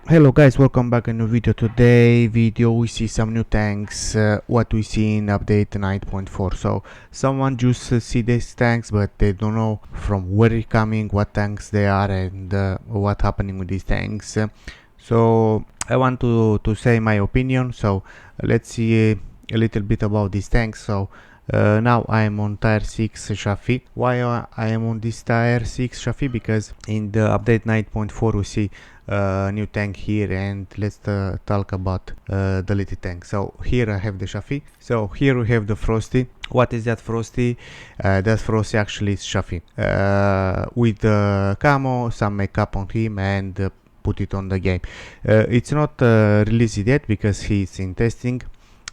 Hello guys, welcome back in a new video. Today we see some new tanks, what we see in update 9.4. So someone just see these tanks, but they don't know from where it's coming, what tanks they are, and what happening with these tanks. So I want to say my opinion. So let's see a little bit about these tanks. So now I am on tier 6 chassis. Why I am on this tier 6 chassis? Because in the update 9.4 we see new tank here, and let's talk about the little tank. So here I have the chassis. So here we have the Frosty. What is that Frosty? That Frosty actually is chassis with the camo, some makeup on him, and put it on the game. It's not released yet because he's in testing.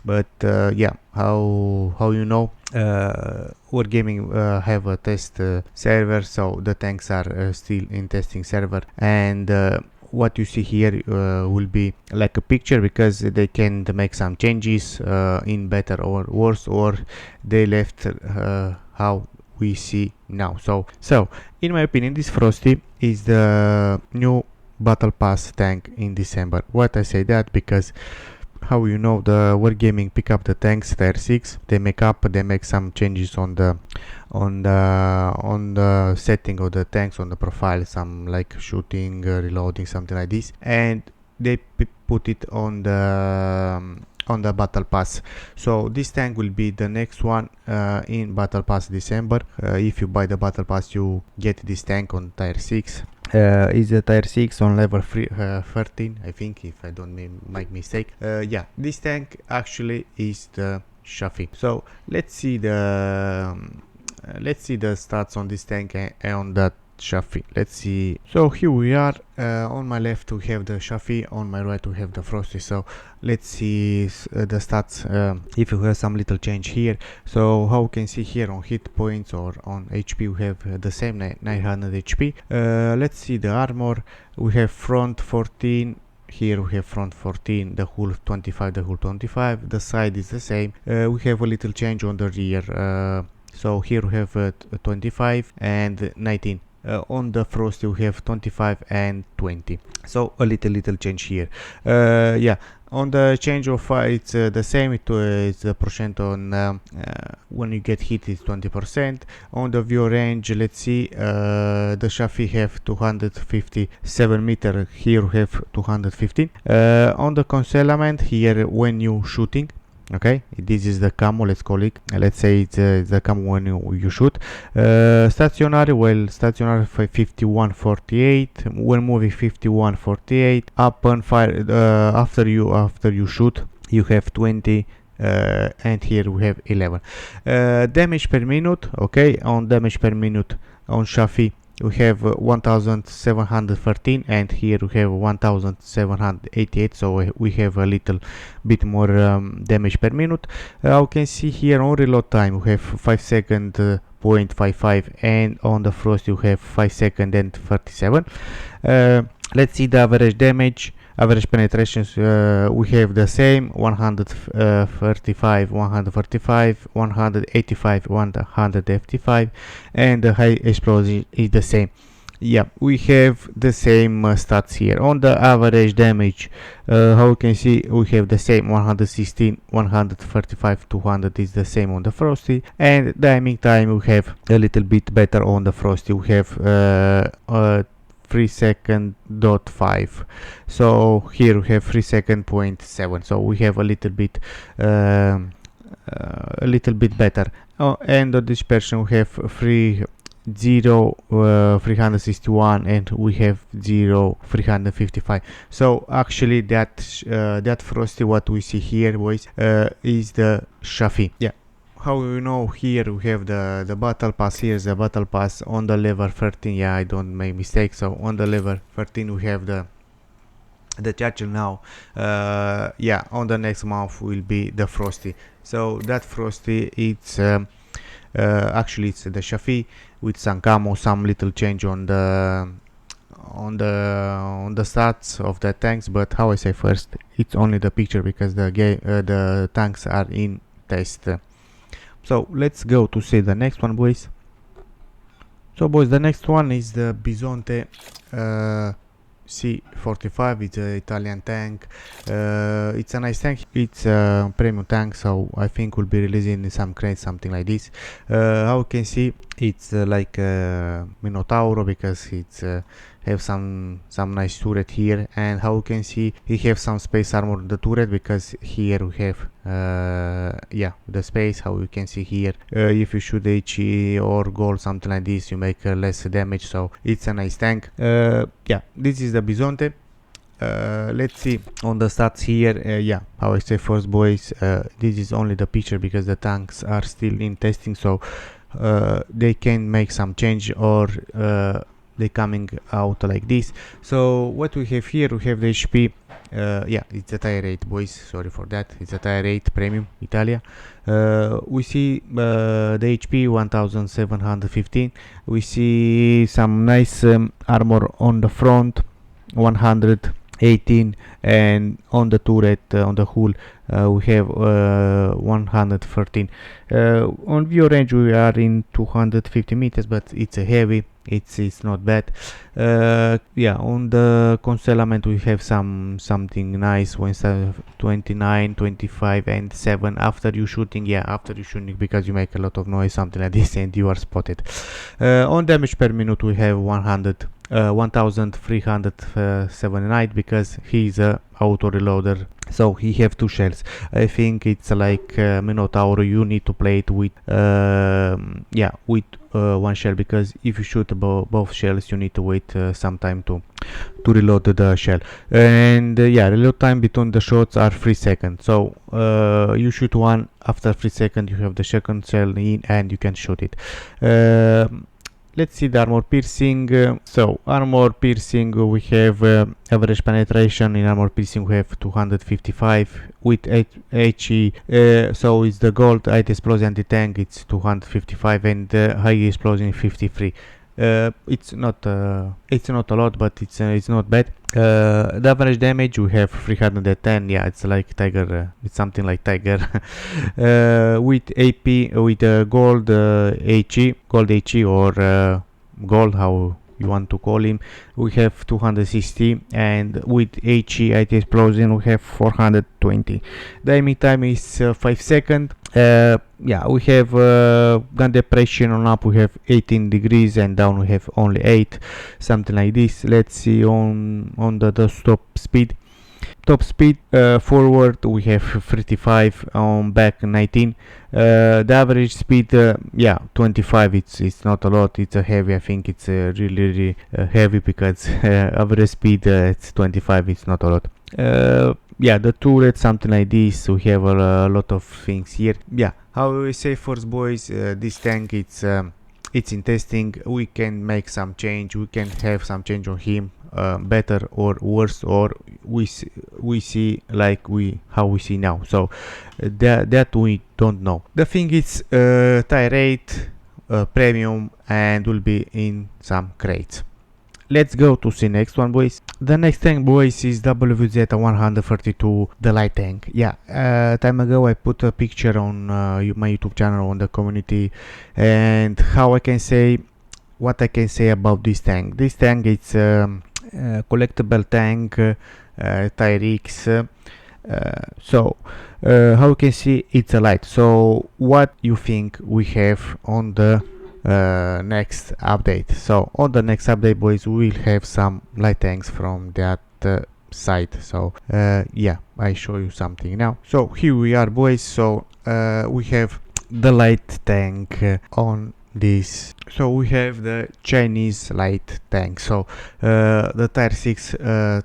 But yeah, how you know, World Gaming have a test server, so the tanks are still in testing server, and what you see here will be like a picture, because they can make some changes in better or worse, or they left how we see now. So in my opinion, this Frosty is the new battle pass tank in December. What I say that because how you know, the World Gaming pick up the tanks tier 6, they make some changes on the setting of the tanks, on the profile, some like shooting, reloading, something like this, and they put it on the battle pass. So this tank will be the next one in battle pass December. If you buy the battle pass, you get this tank on tier 6. Is a tier 6 on level 13, I think, if I don't make mistake. Yeah, this tank actually is the chassis. So let's see the stats on this tank and on that chassis. Let's see. So here we are. On my left we have the chassis, on my right we have the Frosty. So let's see the stats, if you have some little change here. So how you can see here on hit points or on HP, we have the same 900 HP. Let's see the armor. We have front 14. Here we have front 14, the hull 25, the hull 25. The side is the same. We have a little change on the rear. So here we have 25 and 19. On the Frosty we have 25 and 20. So a little change here. Yeah, on the change of fire it's the same. It's the percent on when you get hit is 20%. On the view range, let's see, the chassis have 257 meter, here we have 215. On the concealment here, when you shooting, okay, this is the camo, let's call it, let's say it's the camo when you shoot. Stationary, well, stationary for 51.48, when moving 51.48, up and fire after you shoot you have 20, and here we have 11. Damage per minute, okay, on damage per minute on chassis we have 1713, and here we have 1788, so we have a little bit more damage per minute. You can see here on reload time we have 5 second 0.55, and on the Frost you have 5 second and 37. Let's see the average damage. Average penetrations, we have the same, 135, 145, 185, 155, and the high explosion is the same. Yeah, we have the same stats here. On the average damage, how you can see, we have the same, 116, 135, 200 is the same on the Frosty, and the aiming time we have a little bit better on the Frosty. We have 3 second dot 5, so here we have 3 second 0.7, so we have a little bit better. And the dispersion we have 361, and we have 355. So actually that Frosty what we see here, boys, is the chassis. Yeah, how you know, here we have the battle pass. Here's the battle pass on the level 13. Yeah, I don't make mistakes. So on the level 13 we have the charger now. Yeah, on the next month will be the Frosty. So that Frosty, it's actually it's the chassis with some camo, some little change on the stats of the tanks. But how I say, first it's only the picture, because the tanks are in test. So let's go to see the next one, boys. So boys, the next one is the Bisonte C45. It's an Italian tank. It's a nice tank. It's a premium tank, so I think we'll be releasing some crates, something like this. How you can see, it's like Minotauro, because it's have some nice turret here, and how you can see he have some space armor on the turret, because here we have yeah, the space. How you can see here, if you shoot HE or gold, something like this, you make less damage, so it's a nice tank. Yeah, this is the Bisonte. Let's see on the stats here. Yeah, how I say first, boys, this is only the picture because the tanks are still in testing, so they can make some change, or they coming out like this. So what we have here, we have the HP. Yeah, it's a tier 8, boys, sorry for that, it's a tier 8 premium Italia. We see the HP 1715. We see some nice armor on the front, 118, and on the turret, on the hull, we have 113. On view range we are in 250 meters, but it's a heavy, it's not bad. Yeah, on the concealment we have something nice, 29, 25 and 7 after you shooting. Yeah, after you shooting, because you make a lot of noise, something like this, and you are spotted. On damage per minute we have 1379, because he's a auto reloader, so he have 2 shells. I think it's like Minotaur, you need to play it with yeah, with 1 shell, because if you shoot both shells you need to wait some time to reload the shell. And yeah, reload time between the shots are 3 seconds, so you shoot one, after 3 seconds you have the second shell in and you can shoot it. Let's see the armor piercing. So armor piercing, we have average penetration in armor piercing, we have 255 with HE. So it's the gold height explosion anti-tank, it's 255, and high explosion 53. It's not a lot, but it's not bad. The average damage we have 310. Yeah, it's like Tiger, it's something like Tiger. With AP, with gold HE, or gold, how you want to call him, we have 260, and with HE IT explosion we have 420. The aiming time is 5 seconds. Yeah, we have gun depression on up, we have 18 degrees, and down we have only 8, something like this. Let's see on the top speed. Top speed, forward we have 35, on back 19. The average speed, yeah, 25. It's not a lot, it's a heavy. I think it's really heavy, because average speed, it's 25, it's not a lot. Yeah, the turret, something like this. We have a lot of things here. Yeah, how we say first, boys, this tank, it's in testing. We can make some change, we can have some change on him, better or worse, or we see like how we see now. So that we don't know. The thing is tier 8 premium, and will be in some crates. Let's go to the next one, boys. The next tank, boys, is WZ132, the light tank. Yeah, time ago I put a picture on my YouTube channel, on the community, and how I can say, what I can say about this tank. This tank, it's collectible tank, tier X. So how you can see, it's a light. So what you think we have on the next update? So on the next update, boys, we will have some light tanks from that site. So yeah, I show you something now. So here we are, boys. So we have the light tank on this. So we have the Chinese light tank. So the tier 6, the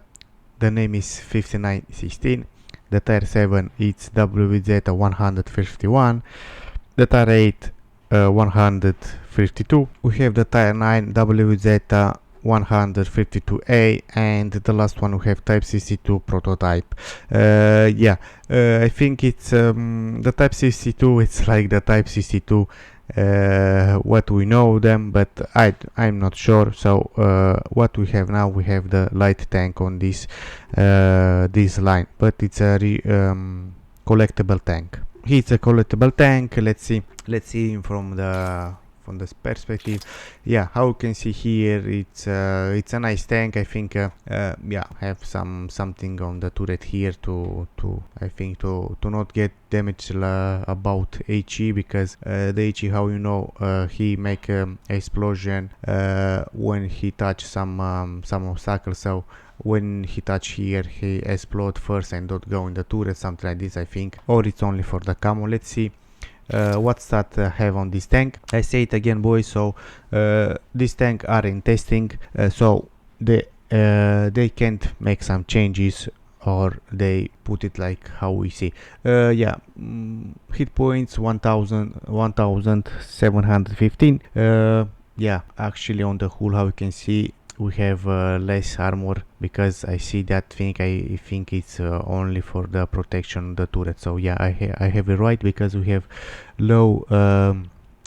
name is 5916. The tier 7, it's WZ151. The tier 8, 152. We have the tier 9, WZ152A, and the last one we have type 62 prototype. Yeah, I think it's the type 62, it's like the type 62 what we know them, but I'm not sure. So what we have now, we have the light tank on this this line, but it's a collectible tank. It's a collectible tank. Let's see him from from this perspective. Yeah, how you can see here, it's a nice tank. I think yeah, have something on the turret here to I think to not get damage about HE, because the HE, how you know, he make explosion when he touch some obstacle. So when he touch here, he explode first and don't go in the turret, something like this, I think, or it's only for the camo. Let's see what stat have on this tank. I say it again, boys, so this tank are in testing, so they can't make some changes, or they put it like how we see. Yeah, hit points 1715. Yeah, actually on the hull, how you can see, we have less armor, because I see that thing. I think it's only for the protection of the turret. So yeah, I have it right, because we have low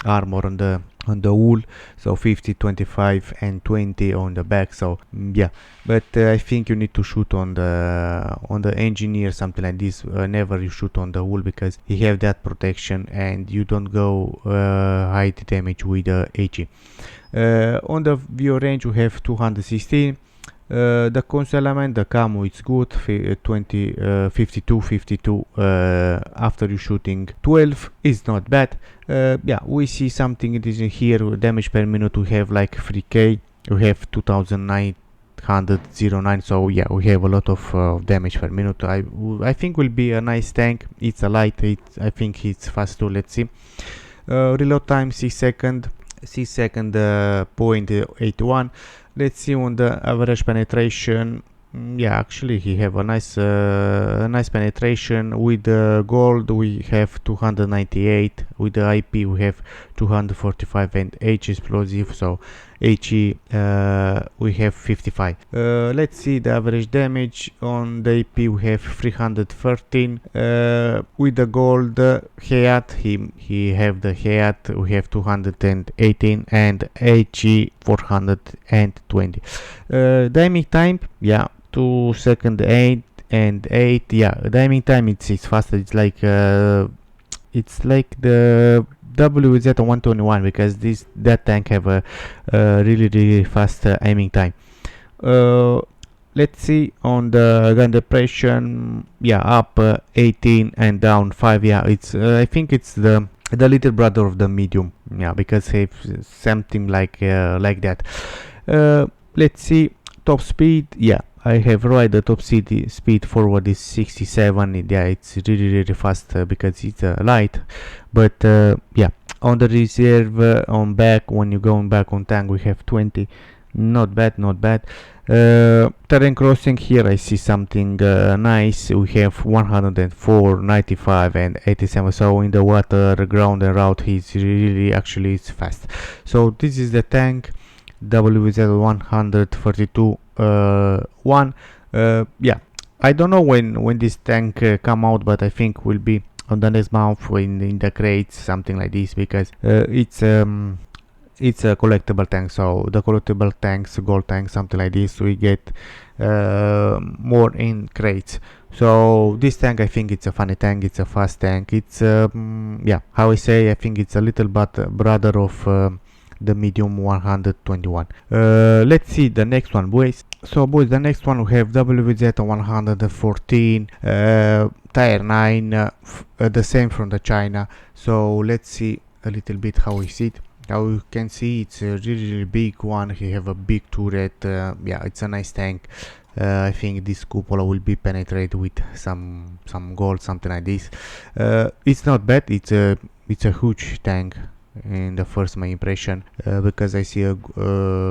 armor on the hull, so 50, 25 and 20 on the back. So yeah, but I think you need to shoot on the engineer, something like this. Never you shoot on the hull, because he have that protection and you don't go high damage with the HE. On the view range, we have 216. The console element, the camo, it's good, 52 after you shooting 12 is not bad. Yeah, we see something it is in here. Damage per minute, we have like 3k, we have 2909. So yeah, we have a lot of damage per minute. I think will be a nice tank. It's a light, I think it's fast too. Let's see. Reload time 6 seconds, 0.81. Let's see on the average penetration. Yeah, actually he have a nice penetration. With the gold we have 298, with the IP we have 245, and H explosive, so HE we have 55. Let's see the average damage. On the IP we have 313. With the gold head, he have the head, we have 218, and HE 420. Timing time, yeah, 2 seconds 8 and 8. Yeah, timing time it's faster. It's like the WZ121, because that tank have a really fast aiming time. Let's see on the gun depression. Yeah, up 18 and down 5. Yeah, it's I think it's the little brother of the medium. Yeah, because it's something like that. Let's see top speed. Yeah, I have right. The top speed forward is 67. Yeah, it's really fast because it's light. But yeah, on the reserve, on back, when you go back on tank, we have 20. Not bad. Terrain crossing, here I see something nice. We have 104, 95 and 87. So in the water, ground and route, he's really actually it's fast. So this is the tank WZ132 1. Yeah, I don't know when this tank come out, but I think will be on the next month in the crates, something like this, because it's a collectible tank. So the collectible tanks, gold tank, something like this, we get more in crates. So this tank, I think it's a funny tank, it's a fast tank, it's yeah, how I say, I think it's a little brother of the medium 121. Let's see the next one, boys. So boys, the next one we have WZ114 tier 9, the same from the China. So let's see a little bit how we see it. How you can see, it's a really big one. He have a big turret. Yeah, it's a nice tank. I think this cupola will be penetrated with some gold, something like this. It's not bad. It's a huge tank in the first my impression, because I see a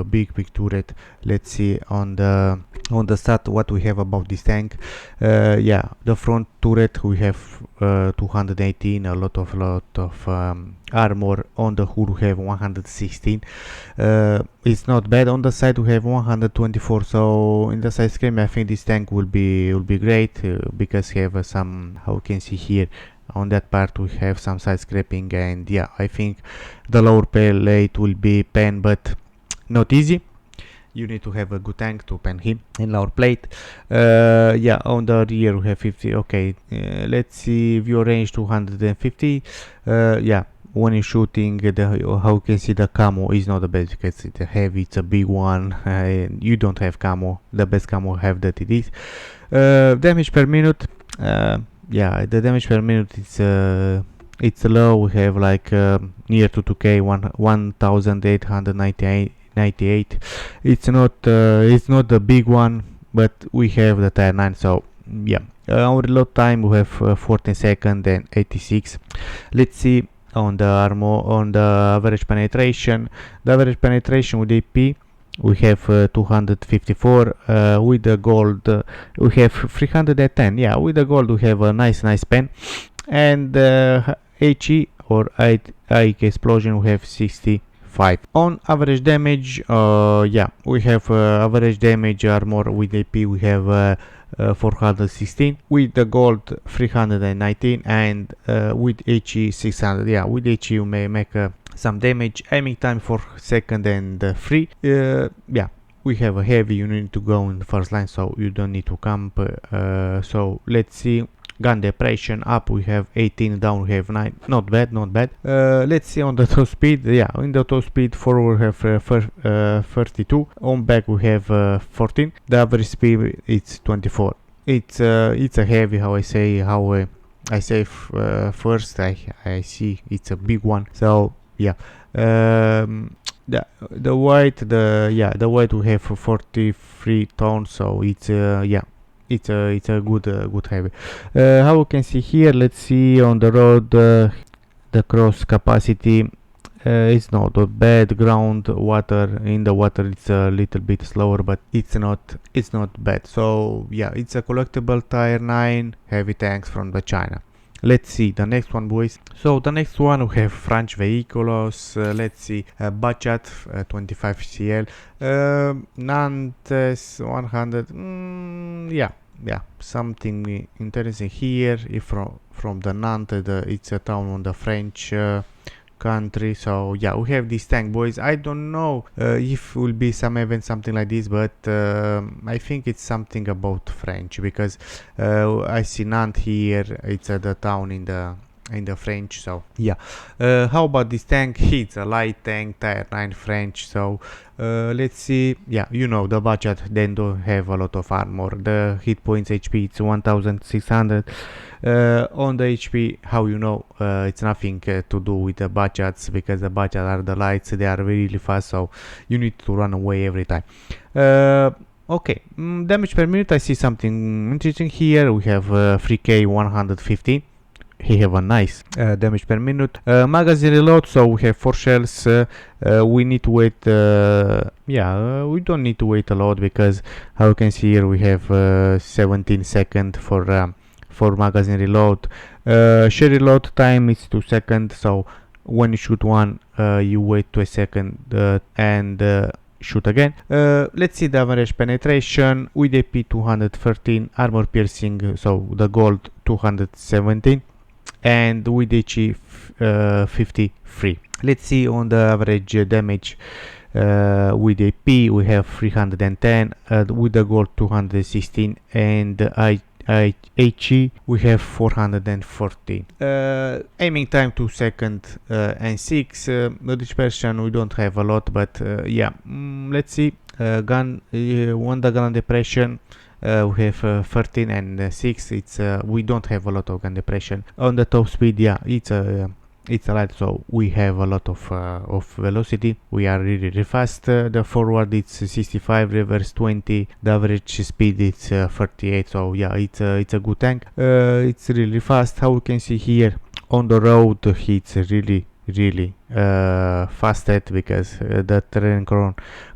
big turret. Let's see on the stat what we have about this tank. Yeah, the front turret we have 218, a lot of armor. On the hood we have 116. It's not bad. On the side we have 124. So in the side screen, I think this tank will be great, because we have some, how you can see here, on that part we have some side scraping, and yeah, I think the lower plate will be pen, but not easy. You need to have a good tank to pen him in lower plate. Yeah, on the rear we have 50. Okay, let's see, view range 250. Yeah, when you're shooting, how you can see the camo is not the best because it's a heavy, it's a big one. You don't have camo. The best camo have that it is. Damage per minute. Yeah, the damage per minute it's low. We have like near to 2k, 1898. It's not the big one, but we have the tier 9, so yeah. Our reload time we have 14 seconds and 86. Let's see on the average penetration. The average penetration with AP we have 254. With the gold we have 310. Yeah, with the gold we have a nice pen. And HE or IK explosion we have 65. On average damage, yeah, we have average damage armor with AP we have 416, with the gold 319, and with HE 600. Yeah, with HE you may make some damage. Aiming time 4 seconds and 3. Yeah, we have a heavy, you need to go in the first line, so you don't need to camp. So let's see. Gun depression up we have 18, down we have 9. Not bad. Let's see on the top speed. Yeah, in the top speed forward we have 32, on back we have 14. The average speed it's 24. It's a heavy, how I say first I see it's a big one, so yeah. The weight we have 43 tons, so it's yeah, it's a good heavy. How you can see here, let's see on the road, the cross capacity is not bad. Ground water, in the water it's a little bit slower, but it's not bad. So yeah, it's a collectible tier 9 heavy tanks from the China. Let's see the next one, boys. So the next one we have French vehicles. Let's see, Bachat 25 CL, Nantes 100. Yeah, something interesting here. If from the Nantes, it's a town on the French country. So yeah, we have this tank, boys. I don't know if will be some event something like this, but I think it's something about French, because I see Nantes here. It's the town in the French. So yeah, how about this tank? It's a light tank, tier 9 French. So let's see. Yeah, you know the budget, then don't have a lot of armor. The hit points HP it's 1600. On the HP, how you know, it's nothing to do with the budgets, because the budget are the lights, they are really fast, so you need to run away every time. Okay, damage per minute, I see something interesting here. We have 3k 115. He have a nice damage per minute. Magazine reload, so we have 4 shells. We need to wait, yeah, we don't need to wait a lot, because how you can see here we have 17 seconds for magazine reload. Shell reload time is 2 seconds, so when you shoot one, you wait 2 seconds and shoot again. Let's see the average penetration with AP 213, armor piercing, so the gold 217, and with HE 53. Let's see on the average damage. With AP we have 310, with the gold 216, and HE we have 414. Aiming time 2 seconds and 6. The dispersion we don't have a lot, but yeah, let's see. Gun on the gun depression we have 13 and 6. It's we don't have a lot of gun depression. On the top speed, yeah, it's a light, so we have a lot of velocity. We are really fast. The forward it's 65, reverse 20. The average speed is 38. So yeah, it's a good tank. It's really fast. How you can see here on the road, it's really fasted, because the terrain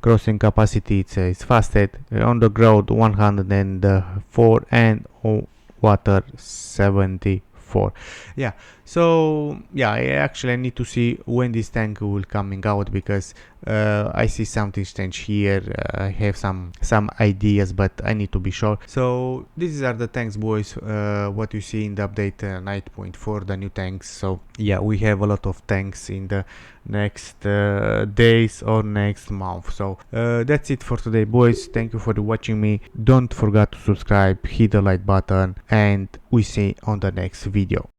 crossing capacity is fasted. On the ground 104, and on water 74. Yeah, so yeah, I need to see when this tank will coming out, because I see something strange here. I have some ideas, but I need to be sure. So these are the tanks, boys, what you see in the update 9.4, the new tanks. So yeah, we have a lot of tanks in the next days or next month. So that's it for today, boys. Thank you for watching me. Don't forget to subscribe, hit the like button, and we see on the next video.